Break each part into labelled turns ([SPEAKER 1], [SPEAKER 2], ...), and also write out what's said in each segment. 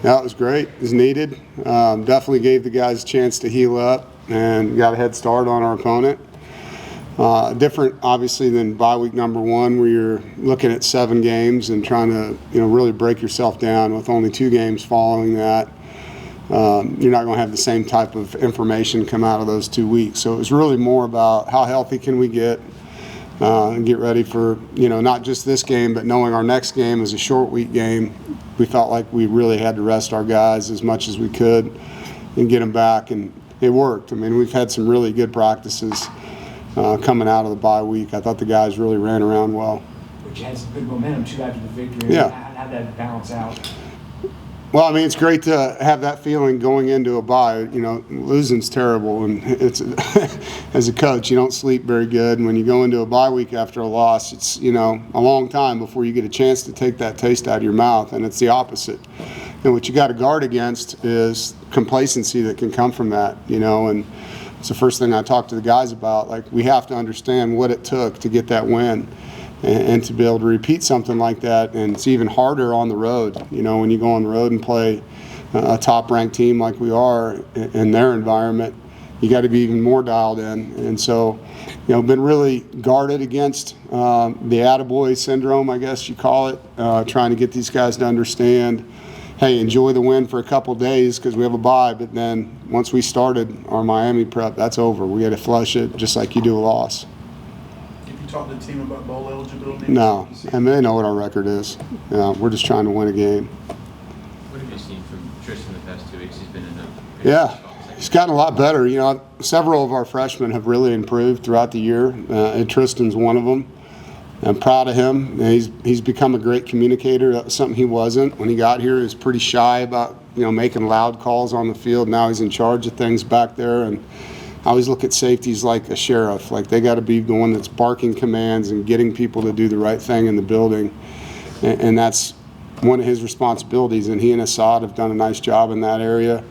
[SPEAKER 1] Yeah, it was great. It was needed. Definitely gave the guys a chance to heal up and got a head start on our opponent. Different, obviously, than bye week number one, where you're looking at 7 games and trying to, really break yourself down with only 2 games following that. You're not going to have the same type of information come out of those 2 weeks. So it was really more about how healthy can we get and get ready for, not just this game, but knowing our next game is a short week game. We felt like we really had to rest our guys as much as we could and get them back, and it worked. I mean, we've had some really good practices coming out of the bye week. I thought the guys really ran around well.
[SPEAKER 2] But you had some good momentum, too, after the victory.
[SPEAKER 1] Yeah.
[SPEAKER 2] How'd that balance out?
[SPEAKER 1] Well, I mean, it's great to have that feeling going into a bye. Losing's terrible, and it's as a coach, you don't sleep very good. And when you go into a bye week after a loss, it's a long time before you get a chance to take that taste out of your mouth, and it's the opposite. And what you got to guard against is complacency that can come from that. And it's the first thing I talk to the guys about. Like, we have to understand what it took to get that win. And to be able to repeat something like that, and it's even harder on the road. When you go on the road and play a top-ranked team like we are in their environment, you got to be even more dialed in. And so, been really guarded against the attaboy syndrome, I guess you call it, trying to get these guys to understand, hey, enjoy the win for a couple days because we have a bye, but then once we started our Miami prep, that's over. We got to flush it just like you do a loss.
[SPEAKER 3] Talk to the team about bowl eligibility?
[SPEAKER 1] No, I mean, they know what our record is. We're just trying to win a game.
[SPEAKER 4] What have you seen from Tristan the past 2 weeks? He's been in
[SPEAKER 1] he's gotten a lot better. Several of our freshmen have really improved throughout the year, and Tristan's one of them. I'm proud of him. He's become a great communicator. That was something he wasn't when he got here. He was pretty shy about making loud calls on the field. Now he's in charge of things back there, and I always look at safeties like a sheriff. Like, they got to be the one that's barking commands and getting people to do the right thing in the building. And that's one of his responsibilities, and he and Assad have done a nice job in that area.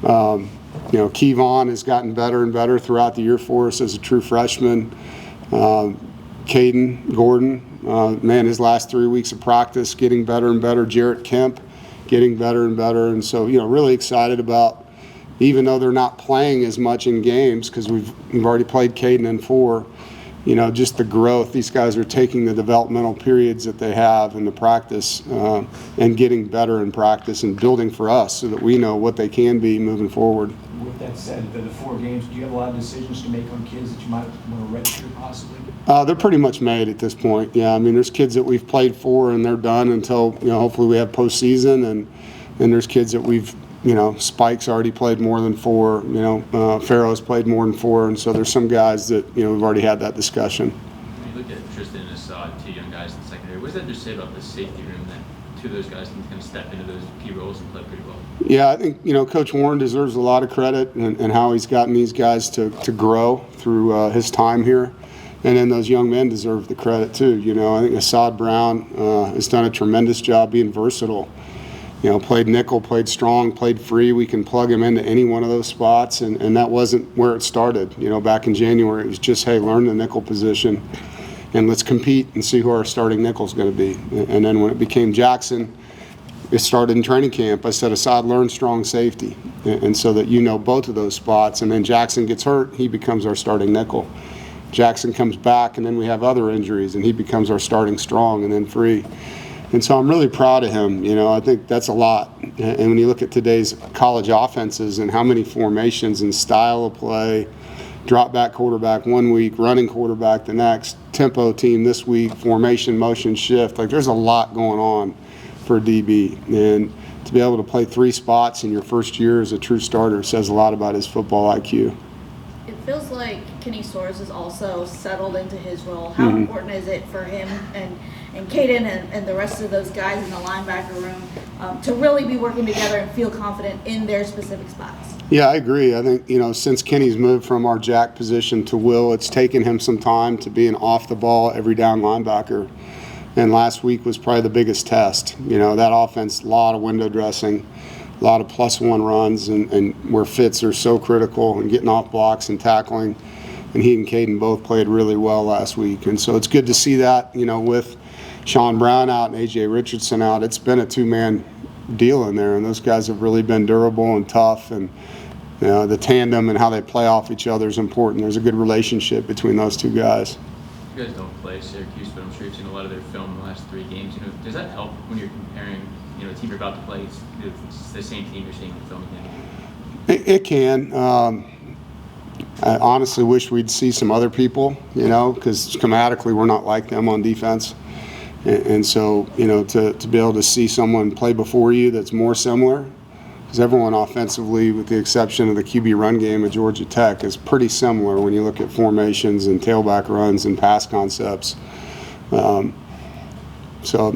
[SPEAKER 1] Kevon has gotten better and better throughout the year for us as a true freshman. Caden Gordon, his last 3 weeks of practice, getting better and better. Jarrett Kemp getting better and better. And so, really excited about, even though they're not playing as much in games, because we've already played Caden in 4, just the growth. These guys are taking the developmental periods that they have in the practice and getting better in practice and building for us so that we know what they can be moving forward.
[SPEAKER 2] With that said, the 4 games, do you have a lot of decisions to make on kids that you might want to redshirt possibly?
[SPEAKER 1] They're pretty much made at this point. Yeah, I mean, there's kids that we've played for and they're done until, hopefully we have postseason, and there's kids that we've, Spike's already played more than 4, Farrow's played more than 4, and so there's some guys that, we've already had that discussion.
[SPEAKER 4] When you look at Tristan and Assad, 2 young guys in the secondary, what does that just say about the safety room that 2 of those guys can kind of step into those key roles and play pretty well?
[SPEAKER 1] Yeah, I think, Coach Warren deserves a lot of credit and how he's gotten these guys to grow through his time here. And then those young men deserve the credit too. I think Assad Brown has done a tremendous job being versatile. Played nickel, played strong, played free. We can plug him into any one of those spots, and that wasn't where it started. Back in January, it was just, hey, learn the nickel position, and let's compete and see who our starting nickel's going to be. And then when it became Jackson, it started in training camp. I said, Assad, learn strong safety, and so that both of those spots. And then Jackson gets hurt, he becomes our starting nickel. Jackson comes back, and then we have other injuries, and he becomes our starting strong and then free. And so I'm really proud of him. I think that's a lot. And when you look at today's college offenses and how many formations and style of play, drop back quarterback 1 week, running quarterback the next, tempo team this week, formation, motion, shift. Like, there's a lot going on for a DB. And to be able to play 3 spots in your first year as a true starter says a lot about his football IQ.
[SPEAKER 5] It feels like Kenny Soares is also settled into his role. How important is it for him and Caden and the rest of those guys in the linebacker room to really be working together and feel confident in their specific spots? Yeah,
[SPEAKER 1] I agree. I think, since Kenny's moved from our jack position to Will, it's taken him some time to be an off-the-ball, every-down linebacker. And last week was probably the biggest test. That offense, a lot of window dressing, a lot of +1 runs, and where fits are so critical, and getting off blocks and tackling. And he and Caden both played really well last week. And so it's good to see that, with Sean Brown out and A.J. Richardson out. It's been a 2-man deal in there, and those guys have really been durable and tough, and you know, the tandem and how they play off each other is important. There's a good relationship between those two guys.
[SPEAKER 4] You guys don't play Syracuse, but I'm sure you've seen a lot of their film in the last 3 games. You know, does that help when you're comparing, you know, a team you're about to play? It's the same team you're seeing in film again.
[SPEAKER 1] It can. I honestly wish we'd see some other people, you know, because schematically we're not like them on defense. And so, you know, to be able to see someone play before you that's more similar, because everyone offensively, with the exception of the QB run game at Georgia Tech, is pretty similar when you look at formations and tailback runs and pass concepts. So,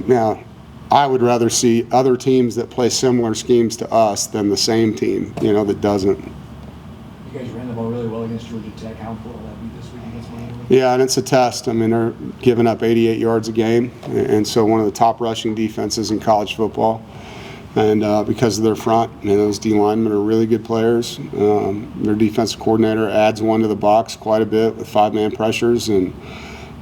[SPEAKER 1] yeah, I would rather see other teams that play similar schemes to us than the same team, you know, that doesn't.
[SPEAKER 2] You guys ran the ball really well against Georgia Tech. How important will that be this week against Miami?
[SPEAKER 1] Yeah, and it's a test. I mean, they're giving up 88 yards a game, and so one of the top rushing defenses in college football. And because of their front, you know, those D linemen are really good players. Their defensive coordinator adds one to the box quite a bit with 5-man pressures, and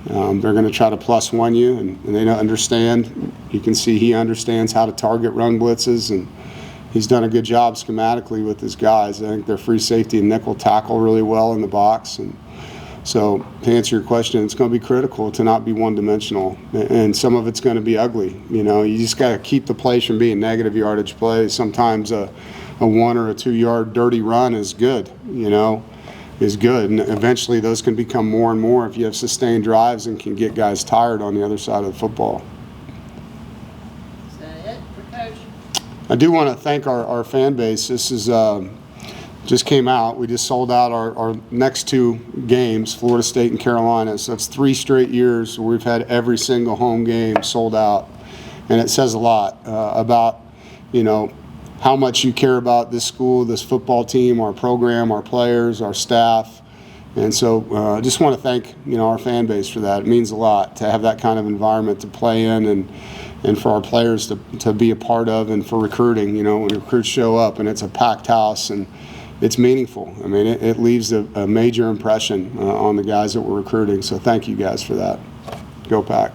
[SPEAKER 1] they're going to try to +1 you, and they don't understand. You can see he understands how to target run blitzes, and he's done a good job schematically with his guys. I think their free safety and nickel tackle really well in the box. And so to answer your question, it's going to be critical to not be one-dimensional, and some of it's going to be ugly. You know, you just got to keep the plays from being negative yardage plays. Sometimes a 1 or a 2 yard dirty run is good, you know, is good. And eventually those can become more and more if you have sustained drives and can get guys tired on the other side of the football.
[SPEAKER 6] Is that it for Coach?
[SPEAKER 1] I do want to thank our fan base. This is just came out. We just sold out our next 2 games, Florida State and Carolina. So that's 3 straight years where we've had every single home game sold out. And it says a lot about, you know, how much you care about this school, this football team, our program, our players, our staff. And so I just want to thank, you know, our fan base for that. It means a lot to have that kind of environment to play in, and for our players to be a part of, and for recruiting, you know, when recruits show up and it's a packed house and it's meaningful. I mean, it leaves a major impression on the guys that we're recruiting. So thank you guys for that. Go Pack.